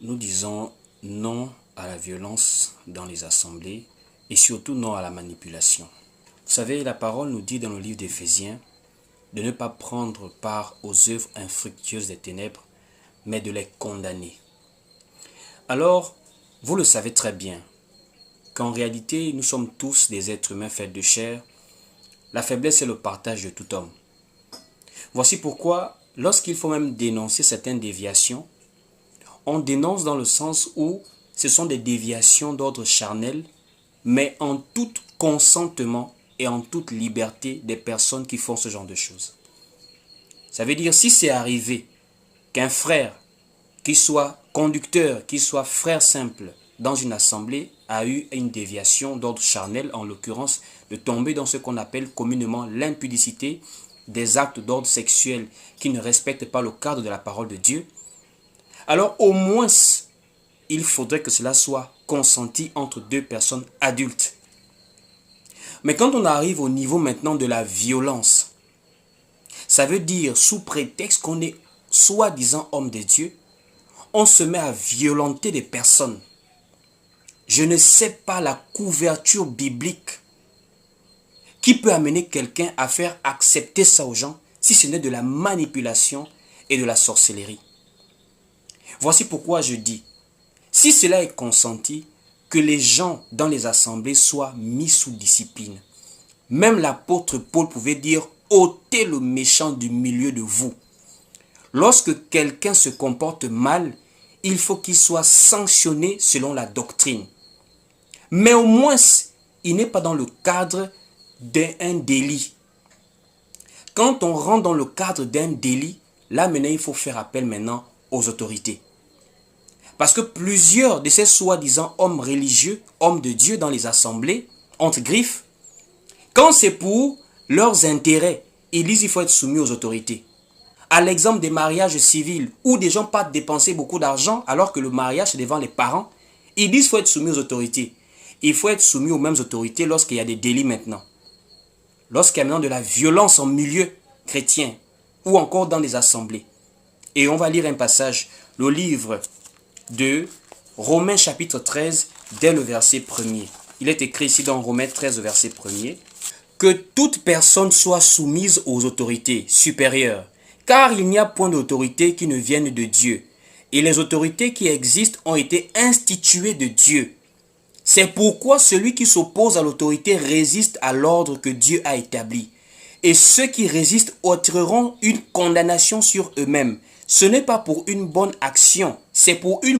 Nous disons non à la violence dans les assemblées et surtout non à la manipulation. Vous savez, la parole nous dit dans le livre d'Éphésiens de ne pas prendre part aux œuvres infructueuses des ténèbres, mais de les condamner. Alors, vous le savez très bien, qu'en réalité, nous sommes tous des êtres humains faits de chair. La faiblesse est le partage de tout homme. Voici pourquoi, lorsqu'il faut même dénoncer certaines déviations, on dénonce dans le sens où ce sont des déviations d'ordre charnel, mais en tout consentement et en toute liberté des personnes qui font ce genre de choses. Ça veut dire, si c'est arrivé qu'un frère, qui soit conducteur, qui soit frère simple dans une assemblée, a eu une déviation d'ordre charnel, en l'occurrence de tomber dans ce qu'on appelle communément l'impudicité, des actes d'ordre sexuel qui ne respectent pas le cadre de la parole de Dieu, alors au moins il faudrait que cela soit consenti entre deux personnes adultes. Mais quand on arrive au niveau maintenant de la violence, ça veut dire sous prétexte qu'on est soi-disant homme de Dieu, on se met à violenter des personnes. Je ne sais pas la couverture biblique qui peut amener quelqu'un à faire accepter ça aux gens si ce n'est de la manipulation et de la sorcellerie. Voici pourquoi je dis, si cela est consenti, que les gens dans les assemblées soient mis sous discipline. Même l'apôtre Paul pouvait dire, ôtez le méchant du milieu de vous. Lorsque quelqu'un se comporte mal, il faut qu'il soit sanctionné selon la doctrine. Mais au moins, il n'est pas dans le cadre d'un délit. Quand on rentre dans le cadre d'un délit, là maintenant il faut faire appel maintenant aux autorités. Parce que plusieurs de ces soi-disant hommes religieux, hommes de Dieu dans les assemblées, entre griffes, quand c'est pour leurs intérêts, ils disent qu'il faut être soumis aux autorités. À l'exemple des mariages civils, où des gens partent dépenser beaucoup d'argent alors que le mariage c'est devant les parents, ils disent qu'il faut être soumis aux autorités. Il faut être soumis aux mêmes autorités lorsqu'il y a des délits maintenant. Lorsqu'il y a maintenant de la violence en milieu chrétien, ou encore dans les assemblées. Et on va lire un passage, le livre de Romains chapitre 13, dès le verset 1er. Il est écrit ici dans Romains 13, verset 1er, que toute personne soit soumise aux autorités supérieures, car il n'y a point d'autorité qui ne vienne de Dieu. Et les autorités qui existent ont été instituées de Dieu. C'est pourquoi celui qui s'oppose à l'autorité résiste à l'ordre que Dieu a établi. Et ceux qui résistent ôteront une condamnation sur eux-mêmes. Ce n'est pas pour une bonne action, c'est pour une